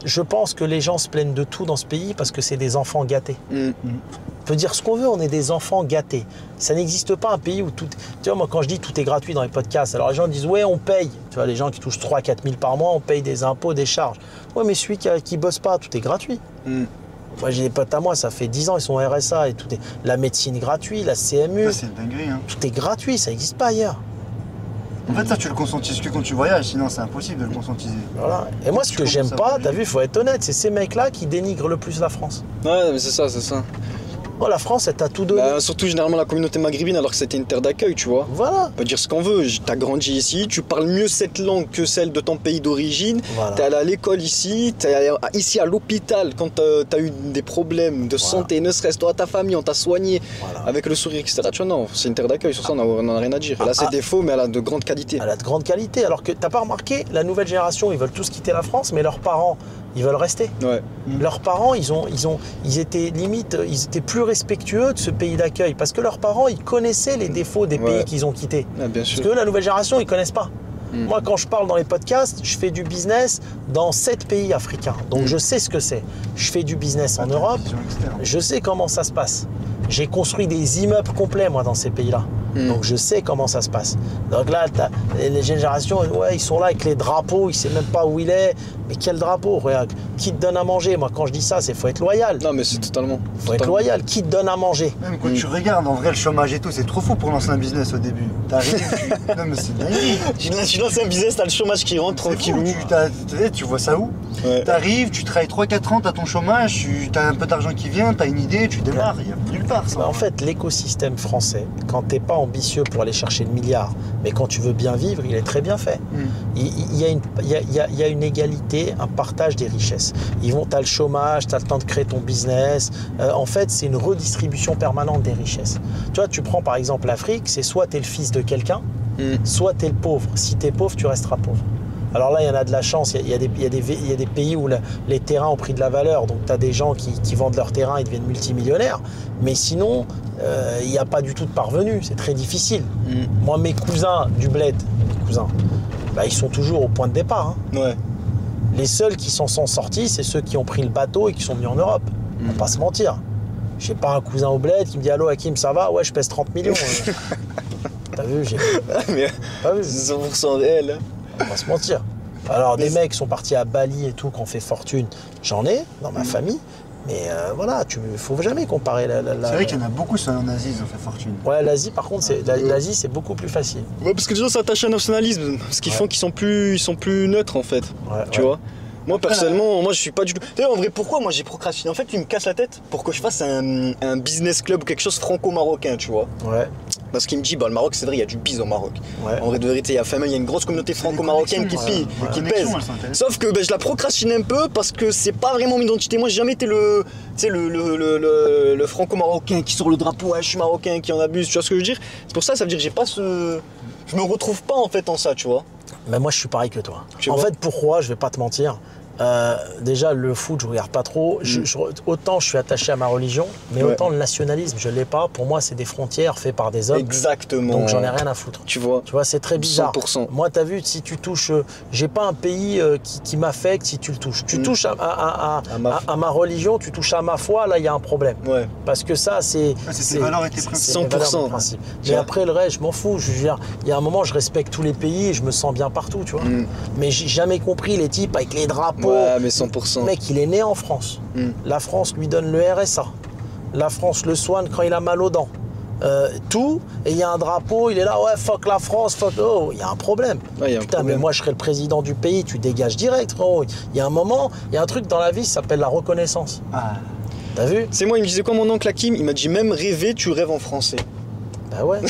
je pense que les gens se plaignent de tout dans ce pays parce que c'est des enfants gâtés. On peut dire ce qu'on veut, on est des enfants gâtés. Ça n'existe pas un pays où tout... Tu vois, moi, quand je dis tout est gratuit dans les podcasts, alors les gens disent « ouais, on paye ». Tu vois, les gens qui touchent 3 000 à 4 000 par mois, on paye des impôts, des charges. Ouais, mais celui qui bosse pas, tout est gratuit. Moi, j'ai des potes à moi, ça fait 10 ans, ils sont au RSA et tout est... La médecine gratuite, la CMU. C'est une dinguerie, hein. Tout est gratuit, ça n'existe pas ailleurs. En fait, ça, tu le conscientises que quand tu voyages, sinon c'est impossible de le conscientiser. Voilà. Et moi, ce que j'aime pas, t'as vu, il faut être honnête, c'est ces mecs-là qui dénigrent le plus la France. Ouais, mais c'est ça, c'est ça. Oh, la France, elle t'a tout donné. Bah, surtout généralement la communauté maghrébine, alors que c'était une terre d'accueil, tu vois. Voilà. On peut dire ce qu'on veut, t'as grandi ici, tu parles mieux cette langue que celle de ton pays d'origine, Voilà. t'es allé à l'école ici, t'es allé ici à l'hôpital quand t'as eu des problèmes de santé, ne serait-ce toi, ta famille, on t'a soigné avec le sourire, etc. Tu vois, non, c'est une terre d'accueil, sur ça on n'en a rien à dire. Là, c'est défaut, mais elle a de grande qualité. Elle a de grande qualité, alors que t'as pas remarqué, la nouvelle génération, ils veulent tous quitter la France, mais leurs parents, ils veulent rester. Ouais. Leurs parents, ils étaient limite, ils étaient plus respectueux de ce pays d'accueil parce que leurs parents, ils connaissaient les défauts des pays qu'ils ont quittés. Ah, bien sûr. Parce que la nouvelle génération, ils connaissent pas. Moi, quand je parle dans les podcasts, je fais du business dans 7 pays africains. Donc, je sais ce que c'est. Je fais du business en Europe. Je sais comment ça se passe. J'ai construit des immeubles complets, moi, dans ces pays-là. Donc, je sais comment ça se passe. Donc là, les générations, ouais, ils sont là avec les drapeaux, ils ne savent même pas où il est. Mais quel drapeau? Regarde, qui te donne à manger? Moi, quand je dis ça, c'est faut être loyal. Non, mais c'est totalement. Faut être loyal. Qui te donne à manger? Même quand tu regardes, en vrai, le chômage et tout, c'est trop fou pour lancer un business au début. T'arrives, non, mais c'est dingue. Tu lances un business, t'as le chômage qui rentre tranquillou. Tu vois ça où? T'arrives, tu travailles 3-4 ans, t'as ton chômage, t'as un peu d'argent qui vient, t'as une idée, tu démarres. Il n'y a nulle part ça. En fait, l'écosystème français, quand t'es pas ambitieux pour aller chercher le milliard, mais quand tu veux bien vivre, il est très bien fait. Il y a une égalité, un partage des richesses. T'as le chômage, t'as le temps de créer ton business. En fait, c'est une redistribution permanente des richesses. Tu vois, tu prends par exemple l'Afrique, c'est soit t'es le fils de quelqu'un, soit t'es le pauvre. Si t'es pauvre, tu resteras pauvre. Alors là, il y en a de la chance. Il y a des pays où les terrains ont pris de la valeur. Donc, tu as des gens qui vendent leurs terrains et deviennent multimillionnaires. Mais sinon, il n'y a pas du tout de parvenus. C'est très difficile. Moi, mes cousins du bled, ils sont toujours au point de départ. Hein. Ouais. Les seuls qui s'en sont sortis, c'est ceux qui ont pris le bateau et qui sont venus en Europe. On va pas se mentir. Je n'ai pas un cousin au bled qui me dit « Allô, Hakim, ça va? Ouais, je pèse 30 millions. » T'as vu? Mais pas vu. C'est 100% réel. On va pas se mentir. Alors, des mecs qui sont partis à Bali et tout, qui ont fait fortune, j'en ai dans ma famille. Mais voilà, il faut jamais comparer C'est vrai qu'il y en a beaucoup en Asie, ils ont fait fortune. Ouais, l'Asie, par contre, l'Asie, c'est beaucoup plus facile. Ouais, parce que les gens s'attachent à un nationalisme, ce qui font qu'ils sont plus neutres, en fait. Tu vois. Moi, personnellement, moi, je suis pas du tout... D'ailleurs, en vrai, pourquoi moi j'ai procrastiné? En fait, tu me casses la tête pour que je fasse un business club ou quelque chose franco-marocain, tu vois. Ouais. Parce qu'il me dit, bah, le Maroc, c'est vrai, il y a du bise au Maroc. Ouais. En vrai, de vérité, il y a une grosse communauté franco-marocaine qui pèse. Sauf que je la procrastine un peu parce que c'est pas vraiment mon identité. Moi, j'ai jamais été le franco-marocain qui sort le drapeau, ouais, je suis marocain, qui en abuse, tu vois ce que je veux dire? C'est pour ça, ça veut dire que j'ai pas ce... Je me retrouve pas en fait en ça, tu vois. Mais moi, je suis pareil que toi. En fait, pourquoi? Je vais pas te mentir. Déjà, le foot, je regarde pas trop. Autant je suis attaché à ma religion, mais autant le nationalisme, je l'ai pas. Pour moi, c'est des frontières faites par des hommes. Exactement. Donc, j'en ai rien à foutre. Tu vois, c'est très bizarre. 100%. Moi, tu as vu, si tu touches... j'ai pas un pays qui m'affecte si tu le touches. Tu touches à ma religion, tu touches à ma foi, là, il y a un problème. Ouais. Parce que ça, c'est... C'est tes valeurs et tes principes. 100%. Mais après, le reste, je m'en fous. Je veux dire, il y a un moment, je respecte tous les pays et je me sens bien partout, tu vois. Mais j'ai jamais compris les types avec les drapeaux. Ouais, mais 100%. Le mec, il est né en France. La France lui donne le RSA. La France le soigne quand il a mal aux dents. Tout, et il y a un drapeau, il est là, ouais, fuck la France, fuck... Oh, il y a un problème. Ouais, putain, mais moi, je serais le président du pays, tu dégages direct, frérot. Il y a un moment, il y a un truc dans la vie, ça s'appelle la reconnaissance. T'as vu? C'est moi, il me disait quoi, mon oncle Hakim? Il m'a dit, même rêver, tu rêves en français. Bah ouais,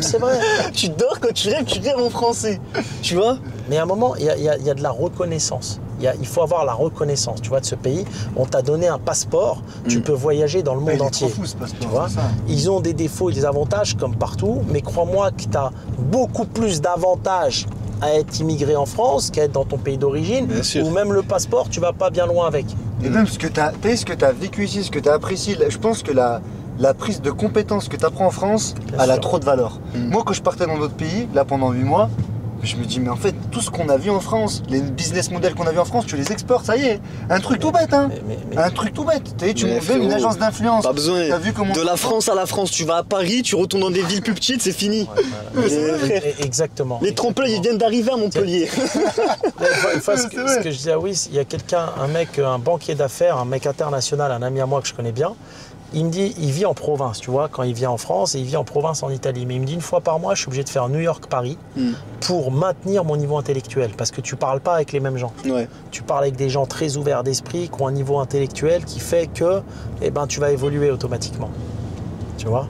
c'est vrai. Tu dors quand tu rêves en français. Tu vois? Mais à un moment, il y a de la reconnaissance. Il faut avoir la reconnaissance, tu vois, de ce pays. On t'a donné un passeport, tu peux voyager dans le monde entier. Il est trop fou, ce passeport, tu vois, ils ont des défauts et des avantages comme partout, mais crois-moi que tu as beaucoup plus d'avantages à être immigré en France qu'à être dans ton pays d'origine, ou même le passeport, tu vas pas bien loin avec. Et même ce que tu as vécu ici, ce que tu as apprécié, je pense que la prise de compétences que tu apprends en France, elle a trop de valeur. Moi, quand je partais dans d'autres pays, là pendant 8 mois, Je me dis, mais en fait, tout ce qu'on a vu en France, les business models qu'on a vu en France, tu les exportes, ça y est. Un truc tout bête, hein. Un truc tout bête. Tu montes une agence d'influence. Pas besoin. T'as vu comment... De la France à la France, tu vas à Paris, tu retournes dans des villes plus petites, c'est fini. Exactement. Les trompe-l'œil, ils viennent d'arriver à Montpellier. Ce que je dis à Wiss, il y a quelqu'un, un banquier d'affaires, un mec international, un ami à moi que je connais bien. Il me dit, il vit en province, tu vois, quand il vient en France et il vit en province en Italie. Mais il me dit, une fois par mois, je suis obligé de faire New York-Paris pour maintenir mon niveau intellectuel. Parce que tu parles pas avec les mêmes gens. Ouais. Tu parles avec des gens très ouverts d'esprit, qui ont un niveau intellectuel qui fait que tu vas évoluer automatiquement. Tu vois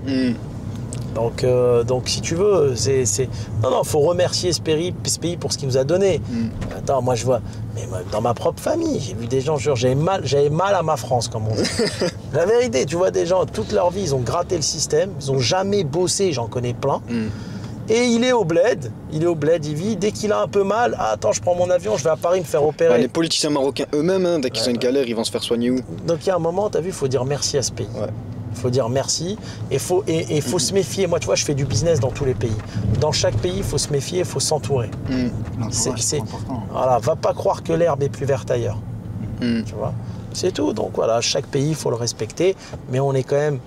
Donc si tu veux, Non, faut remercier ce pays pour ce qu'il nous a donné. Attends, moi je vois, mais dans ma propre famille, j'ai vu des gens, j'avais mal à ma France, comme on dit. La vérité, tu vois des gens, toute leur vie, ils ont gratté le système, ils ont jamais bossé, j'en connais plein. Et il est au bled, il vit, dès qu'il a un peu mal, attends, je prends mon avion, je vais à Paris me faire opérer. Les politiciens marocains eux-mêmes, dès qu'ils ont une galère, ils vont se faire soigner où? Donc il y a un moment, tu as vu, il faut dire merci à ce pays. Ouais. Il faut dire merci et faut se méfier. Moi, tu vois, je fais du business dans tous les pays. Dans chaque pays, il faut se méfier, il faut s'entourer. C'est important. Voilà, va pas croire que l'herbe est plus verte ailleurs. Tu vois, c'est tout. Donc voilà, chaque pays, il faut le respecter. Mais on est quand même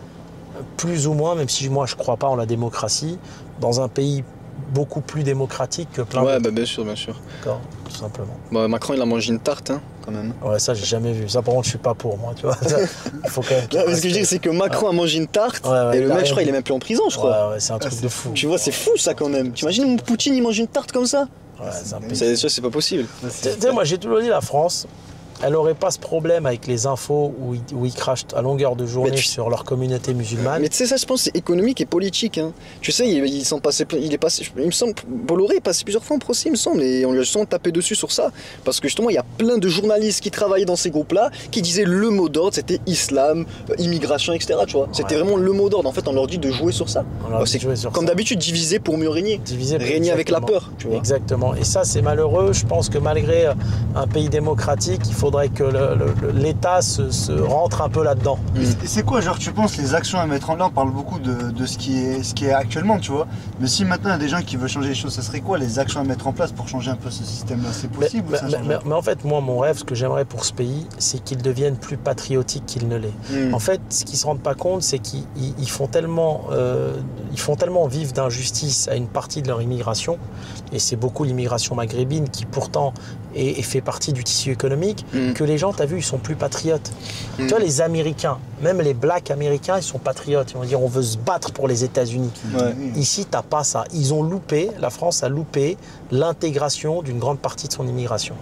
plus ou moins, même si moi je crois pas en la démocratie, dans un pays beaucoup plus démocratique que plein d'autres. Ouais, bien sûr, bien sûr. D'accord, tout simplement. Macron, il a mangé une tarte, hein, quand même. Ouais, ça, j'ai jamais vu. Ça, par contre, je suis pas pour moi, tu vois. Ça, il faut quand même. Ce que je dis, c'est que Macron a mangé une tarte, et le mec, je crois, il est même plus en prison, je crois. Ouais, c'est un truc de fou. Tu vois, c'est fou, ça, quand même. T'imagines, Poutine, il mange une tarte comme ça? Ouais, c'est pas possible. Tu sais, moi, j'ai toujours dit, la France, elle n'aurait pas ce problème avec les infos où ils crachent à longueur de journée sur leur communauté musulmane. Mais tu sais, ça, je pense, c'est économique et politique. Hein. Tu sais, ils sont passés, il me semble, Bolloré est passé plusieurs fois en procès, il me semble, et on lui a justement tapé dessus sur ça. Parce que justement, il y a plein de journalistes qui travaillaient dans ces groupes-là, qui disaient le mot d'ordre, c'était islam, immigration, etc. Tu vois, c'était vraiment le mot d'ordre. En fait, on leur dit de jouer sur ça. Comme d'habitude, diviser pour mieux régner. Régner avec la peur. Tu vois. Exactement. Et ça, c'est malheureux. Je pense que malgré un pays démocratique, il faudrait que l'État se rentre un peu là-dedans. Et c'est quoi, genre, tu penses, les actions à mettre en place? On parle beaucoup de ce qui est actuellement, tu vois. Mais si maintenant il y a des gens qui veulent changer les choses, ça serait quoi les actions à mettre en place pour changer un peu ce système-là? C'est possible? Mais en fait, moi, mon rêve, ce que j'aimerais pour ce pays, c'est qu'il devienne plus patriotique qu'il ne l'est. En fait, ce qu'ils ne se rendent pas compte, c'est qu'ils font tellement vivre d'injustice à une partie de leur immigration, et c'est beaucoup l'immigration maghrébine qui pourtant fait partie du tissu économique, que les gens, tu as vu, ils sont plus patriotes. Tu vois, les Américains, même les blacks américains, ils sont patriotes. Ils vont dire, on veut se battre pour les États-Unis. Ici, tu n'as pas ça. Ils ont loupé, la France a loupé l'intégration d'une grande partie de son immigration.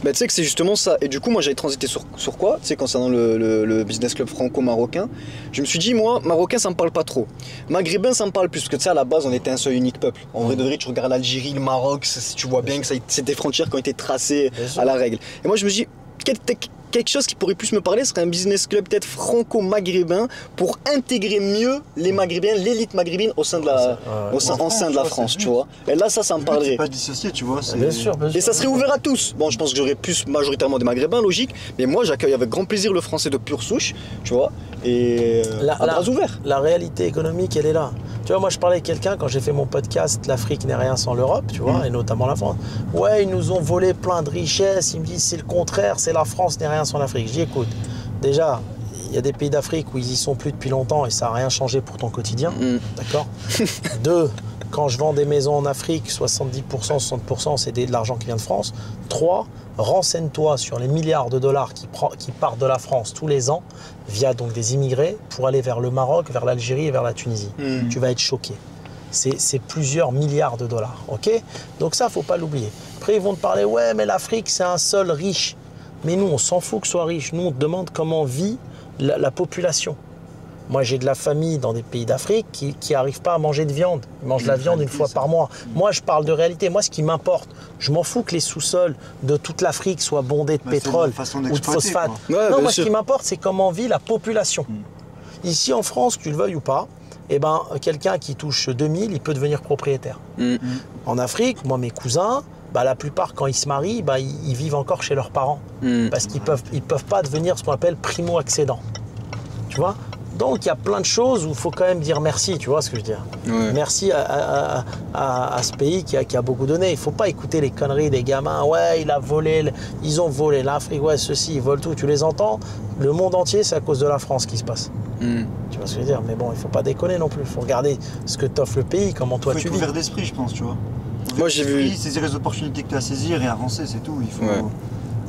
Bah, tu sais que c'est justement ça. Et du coup, moi, j'avais transité sur quoi? Tu sais, concernant le business club franco-marocain, je me suis dit, moi, marocain, ça me parle pas trop. Maghrébin, ça me parle plus. Parce que tu sais, à la base, on était un seul unique peuple. En vrai de vrai, tu regardes l'Algérie, le Maroc, tu vois bien que c'est des frontières qui ont été tracées à la règle. Et moi, je me dis, quelque chose qui pourrait plus me parler serait un business club peut-être franco-maghrébin pour intégrer mieux les maghrébins, l'élite maghrébine au sein de la France, tu vois. Et là, ça me parlerait. Pas dissocié, tu vois. Bien sûr. Et ça serait ouvert à tous. Bon, je pense que j'aurais plus majoritairement des maghrébins, logique, mais moi, j'accueille avec grand plaisir le français de pure souche, tu vois, et à bras ouverts. La réalité économique, elle est là. Tu vois, moi, je parlais avec quelqu'un quand j'ai fait mon podcast L'Afrique n'est rien sans l'Europe, tu vois, et notamment la France. Ouais, ils nous ont volé plein de richesses. Ils me disent, c'est le contraire, c'est la France n'est rien sans l'Afrique. Je dis, écoute, déjà, il y a des pays d'Afrique où ils y sont plus depuis longtemps et ça n'a rien changé pour ton quotidien. D'accord. 2, quand je vends des maisons en Afrique, 70%, 60%, c'est de l'argent qui vient de France. 3, renseigne-toi sur les milliards de dollars qui partent de la France tous les ans via donc des immigrés pour aller vers le Maroc, vers l'Algérie et vers la Tunisie. Tu vas être choqué. C'est plusieurs milliards de dollars. Ok. Donc ça, faut pas l'oublier. Après, ils vont te parler, ouais, mais l'Afrique, c'est un sol riche. Mais nous, on s'en fout que ce soit riche. Nous, on te demande comment vit la population. Moi, j'ai de la famille dans des pays d'Afrique qui n'arrivent pas à manger de viande. Ils mangent de la viande une fois par mois. Moi, je parle de réalité. Moi, ce qui m'importe, je m'en fous que les sous-sols de toute l'Afrique soient bondés de pétrole ou de phosphate. Non, moi, ce qui m'importe, c'est comment vit la population. Ici, en France, que tu le veuilles ou pas, eh ben, quelqu'un qui touche 2000, il peut devenir propriétaire. En Afrique, moi, mes cousins, bah, la plupart, quand ils se marient, bah, ils vivent encore chez leurs parents. Parce qu'ils peuvent pas devenir ce qu'on appelle primo-accédant. Tu vois ? Donc il y a plein de choses où il faut quand même dire merci, tu vois ce que je veux dire. Merci à ce pays qui a beaucoup donné. Il ne faut pas écouter les conneries des gamins. Ouais, ils ont volé l'Afrique, ouais, ceci, ils volent tout. Tu les entends? Le monde entier, c'est à cause de la France qui se passe. Tu vois ce que je veux dire? Mais bon, il ne faut pas déconner non plus. Il faut regarder ce que t'offre le pays, comment toi tu vis. Il faut être ouvert d'esprit, je pense, tu vois. Moi j'ai vu. Saisir les opportunités que tu as à saisir et avancer, c'est tout. Il faut...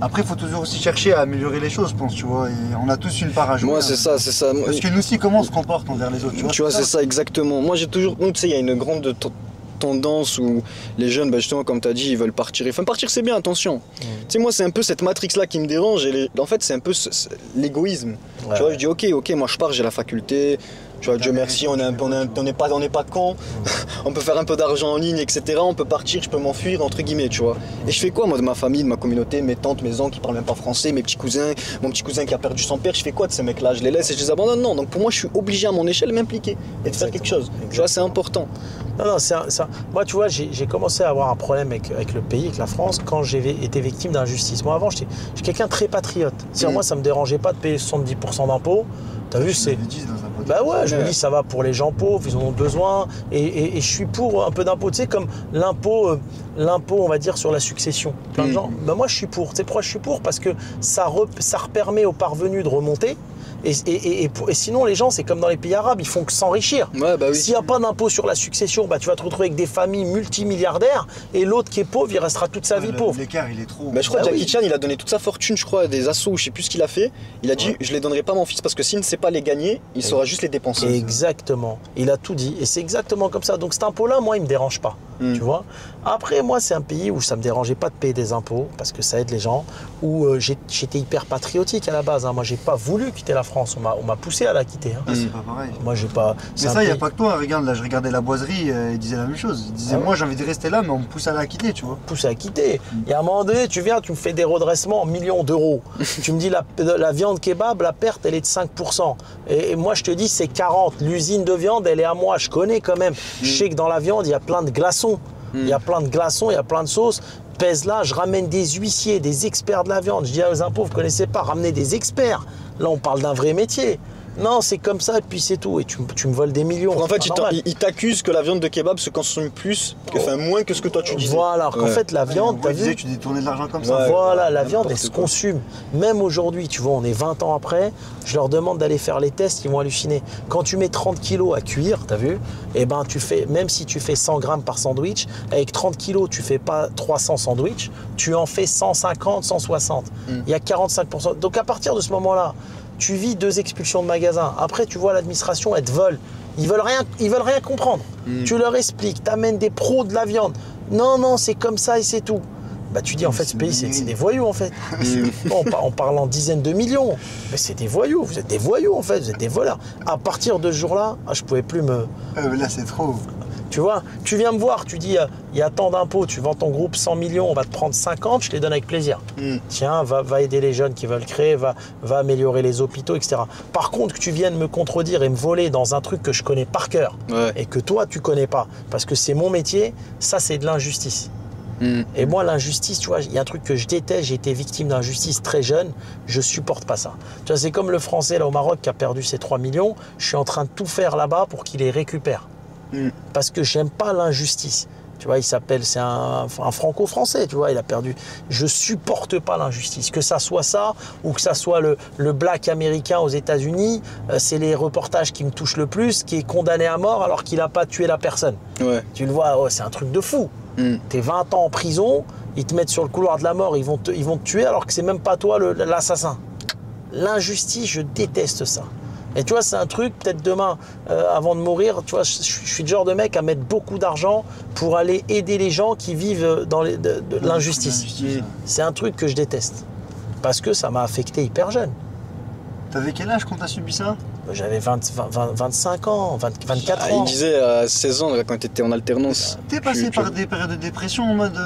Après, il faut toujours aussi chercher à améliorer les choses, je pense, tu vois. Et on a tous une part à jouer. Moi, c'est ça. Parce que nous aussi, comment on se comporte envers les autres, tu vois. Tu vois, c'est ça, exactement. Moi, j'ai toujours. Tu sais, il y a une grande tendance où les jeunes, bah, justement, comme tu as dit, ils veulent partir. Enfin, partir, c'est bien, attention. Tu sais, moi, c'est un peu cette matrix-là qui me dérange. Et en fait, c'est un peu l'égoïsme. Tu vois, je dis, ok, moi, je pars, j'ai la faculté. Tu vois, Dieu merci, on n'est pas cons, on peut faire un peu d'argent en ligne, etc. On peut partir, je peux m'enfuir, entre guillemets, tu vois. Et je fais quoi, moi, de ma famille, de ma communauté, mes tantes, mes oncles qui parlent même pas français, mes petits cousins, mon petit cousin qui a perdu son père, je fais quoi de ces mecs-là? Je les laisse et je les abandonne? Non, donc pour moi, je suis obligé à mon échelle de m'impliquer et de faire quelque chose. Tu vois, c'est important. Non, moi, tu vois, j'ai commencé à avoir un problème avec le pays, avec la France, quand j'ai été victime d'injustice. Moi, avant, j'étais quelqu'un de très patriote. Moi, ça me dérangeait pas de payer 70% d'impôts. T'as vu, c'est. Bah ouais, je me dis, ça va pour les gens pauvres, ils en ont besoin. Et je suis pour un peu d'impôts. Tu sais, comme l'impôt, on va dire, sur la succession. Plein de gens. Bah moi, je suis pour. Tu sais pourquoi je suis pour? Parce que ça permet aux parvenus de remonter. Et sinon, les gens, c'est comme dans les pays arabes, ils font que s'enrichir. Ouais, bah oui. S'il n'y a pas d'impôt sur la succession, bah, tu vas te retrouver avec des familles multimilliardaires et l'autre qui est pauvre, il restera toute sa vie pauvre. L'écart, il est trop. Bah, je crois que Jackie Chan, il a donné toute sa fortune, je crois, à des assos, je sais plus ce qu'il a fait. Il a dit, je les donnerai pas à mon fils parce que s'il ne sait pas les gagner, il saura juste les dépenser. Exactement. Il a tout dit. Et c'est exactement comme ça. Donc cet impôt-là, moi, il me dérange pas. Tu vois. Après, moi, c'est un pays où ça me dérangeait pas de payer des impôts parce que ça aide les gens. Où j'étais hyper patriotique à la base. Moi, j'ai pas voulu quitter la France. On m'a poussé à la quitter. C'est pas pareil. Moi, j'ai pas. Mais ça, il n'y a pas que toi. Regarde, là, je regardais La Boiserie, il disait la même chose. Il disait, moi, j'ai envie de rester là, mais on me pousse à la quitter, tu vois. Pousse à la quitter. Il y a un moment donné, tu viens, tu me fais des redressements en millions d'euros. Tu me dis, la viande kebab, la perte, elle est de 5%. Et moi, je te dis, c'est 40. L'usine de viande, elle est à moi. Je connais quand même. Je sais que dans la viande, il y a plein de glaçons. Il y a plein de glaçons, il y a plein de sauces. Pèse là, je ramène des huissiers, des experts de la viande. Je dis aux impôts, vous ne connaissez pas, ramenez des experts. Là, on parle d'un vrai métier. Non, c'est comme ça et puis c'est tout. Et tu me voles des millions. En fait, ils t'accusent que la viande de kebab se consomme moins que ce que toi tu disais. Voilà, alors qu'en fait, la viande, t'as vu, tu détournais de l'argent comme ça. Voilà, la viande, elle se consume. Même aujourd'hui, tu vois, on est 20 ans après, je leur demande d'aller faire les tests, ils vont halluciner. Quand tu mets 30 kilos à cuire, t'as vu, eh ben, même si tu fais 100 grammes par sandwich, avec 30 kilos, tu fais pas 300 sandwichs, tu en fais 150, 160. Il y a 45%. Donc à partir de ce moment-là, tu vis 2 expulsions de magasins. Après, tu vois, l'administration, elle te vole. Ils veulent rien comprendre. Tu leur expliques, tu amènes des pros de la viande. Non, c'est comme ça et c'est tout. Bah, tu dis, en fait, ce pays, c'est des voyous, en fait. On parle en dizaines de millions. Mais c'est des voyous. Vous êtes des voyous, en fait. Vous êtes des voleurs. À partir de ce jour-là, je pouvais plus me... là, c'est trop. Tu vois, tu viens me voir, tu dis, il y a tant d'impôts, tu vends ton groupe 100 millions, on va te prendre 50, je te les donne avec plaisir. Tiens, va aider les jeunes qui veulent créer, va améliorer les hôpitaux, etc. Par contre, que tu viennes me contredire et me voler dans un truc que je connais par cœur et que toi, tu connais pas, parce que c'est mon métier, ça, c'est de l'injustice. Et moi, l'injustice, tu vois, il y a un truc que je déteste, j'ai été victime d'injustice très jeune, je supporte pas ça. Tu vois, c'est comme le Français là au Maroc qui a perdu ses 3 millions, je suis en train de tout faire là-bas pour qu'il les récupère. Parce que j'aime pas l'injustice. Tu vois, c'est un franco-français, tu vois, il a perdu. Je supporte pas l'injustice. Que ça soit ça, ou que ça soit le black américain aux États-Unis, c'est les reportages qui me touchent le plus, qui est condamné à mort alors qu'il n'a pas tué la personne. Tu le vois, c'est un truc de fou. T'es 20 ans en prison, ils te mettent sur le couloir de la mort, ils vont te tuer alors que c'est même pas toi l'assassin. L'injustice, je déteste ça. Et tu vois, c'est un truc, peut-être demain, avant de mourir, tu vois, je suis le genre de mec à mettre beaucoup d'argent pour aller aider les gens qui vivent dans de l'injustice. C'est un truc que je déteste. Parce que ça m'a affecté hyper jeune. T'avais quel âge quand t'as subi ça? J'avais 25 ans, 24 ans. Il disait à 16 ans, quand tu étais en alternance. T'es passé par des périodes de dépression en mode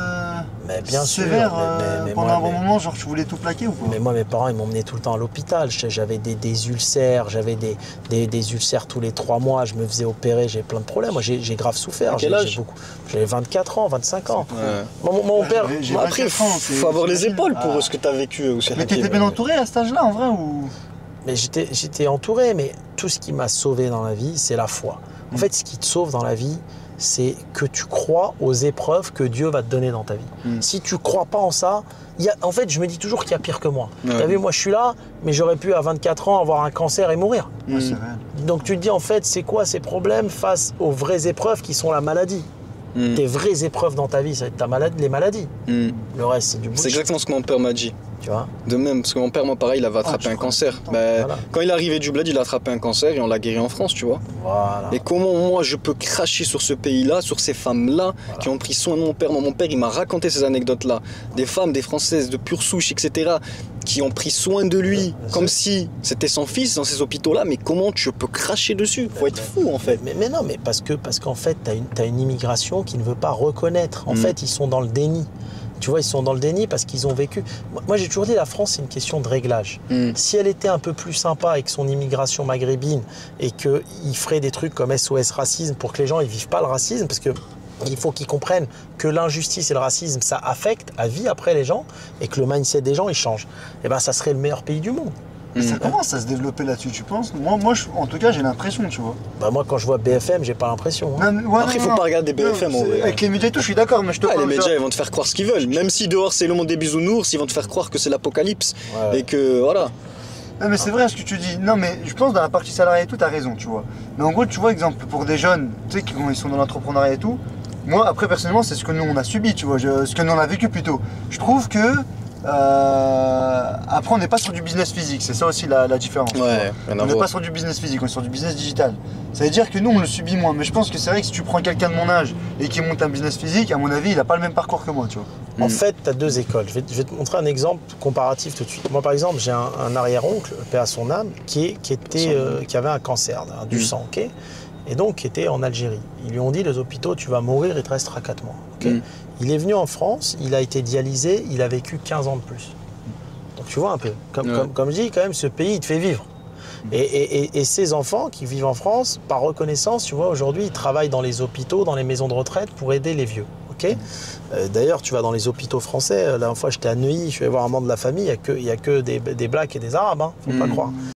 mais bien sévère sûr, mais pendant un bon moment, genre tu voulais tout plaquer ou pas? Mais moi, mes parents, ils m'emmenaient tout le temps à l'hôpital. J'avais des ulcères, j'avais des ulcères tous les 3 mois. Je me faisais opérer, j'ai plein de problèmes. Moi, j'ai grave souffert. À quel âge? J'avais 24 ans, 25 ans. Mon père, après, il faut avoir les épaules pour ce que tu as vécu. Mais t'étais bien entouré à cet âge-là, en vrai ou... Mais j'étais entouré, mais tout ce qui m'a sauvé dans la vie, c'est la foi. En fait, ce qui te sauve dans la vie, c'est que tu crois aux épreuves que Dieu va te donner dans ta vie. Si tu ne crois pas en ça, en fait, je me dis toujours qu'il y a pire que moi. Tu as vu, moi, je suis là, mais j'aurais pu, à 24 ans, avoir un cancer et mourir. C'est vrai. Donc, tu te dis, en fait, c'est quoi ces problèmes face aux vraies épreuves qui sont la maladie? Tes vraies épreuves dans ta vie, ça va être les maladies. Le reste, c'est du bullshit. C'est exactement ce que mon père m'a dit. Tu vois? De même, parce que mon père, moi, pareil, il avait attrapé un cancer. Voilà. Quand il est arrivé du bled, il a attrapé un cancer et on l'a guéri en France, tu vois. Voilà. Et comment moi, je peux cracher sur ce pays-là, sur ces femmes-là qui ont pris soin de mon père. Moi, mon père, il m'a raconté ces anecdotes-là. Des femmes, des Françaises de pure souche, etc., qui ont pris soin de lui comme si c'était son fils dans ces hôpitaux-là. Mais comment tu peux cracher dessus? Faut être fou, en fait. Mais non, mais parce qu'en fait, t'as une immigration qui ne veut pas reconnaître. En fait, ils sont dans le déni. Tu vois, ils sont dans le déni parce qu'ils ont vécu. Moi, j'ai toujours dit, la France, c'est une question de réglage. Si elle était un peu plus sympa avec son immigration maghrébine et qu'il ferait des trucs comme SOS Racisme pour que les gens ne vivent pas le racisme, parce que il faut qu'ils comprennent que l'injustice et le racisme, ça affecte à vie après les gens et que le mindset des gens, il change. Et ben, ça serait le meilleur pays du monde. Mais ça commence à se développer là-dessus, tu penses? Moi en tout cas, j'ai l'impression, tu vois. Bah moi, quand je vois BFM, j'ai pas l'impression. Hein. Après, il faut pas regarder BFM. Avec les médias et tout, je suis d'accord, mais je te parle. Les médias, ils vont te faire croire ce qu'ils veulent. Même si dehors, c'est le monde des bisounours, ils vont te faire croire que c'est l'apocalypse. Et que, voilà. Non, mais c'est vrai ce que tu dis. Non, mais je pense dans la partie salariée et tout, t'as raison, tu vois. Mais en gros, tu vois, exemple, pour des jeunes, tu sais, quand ils sont dans l'entrepreneuriat et tout, moi, après, personnellement, c'est ce que nous, on a subi, tu vois, ce que nous, on a vécu plutôt. Je trouve que après, on n'est pas sur du business physique, c'est ça aussi la différence. On n'est pas sur du business physique, on est sur du business digital. Ça veut dire que nous, on le subit moins. Mais je pense que c'est vrai que si tu prends quelqu'un de mon âge et qui monte un business physique, à mon avis, il n'a pas le même parcours que moi, tu vois. En fait, tu as deux écoles. Je vais te montrer un exemple comparatif tout de suite. Moi, par exemple, j'ai un arrière-oncle, paix à son âme, qui avait un cancer, du sang, ok, et donc qui était en Algérie. Ils lui ont dit, les hôpitaux, tu vas mourir, il te restera 4 mois. Okay. Il est venu en France, il a été dialysé, il a vécu 15 ans de plus. Donc tu vois un peu, comme je dis, quand même, ce pays, il te fait vivre. Et ces enfants qui vivent en France, par reconnaissance, tu vois, aujourd'hui, ils travaillent dans les hôpitaux, dans les maisons de retraite pour aider les vieux. Okay. D'ailleurs, tu vas dans les hôpitaux français, la dernière fois, j'étais à Neuilly, je suis allé voir un membre de la famille, il n'y a que des Blacks et des Arabes, hein, faut pas croire.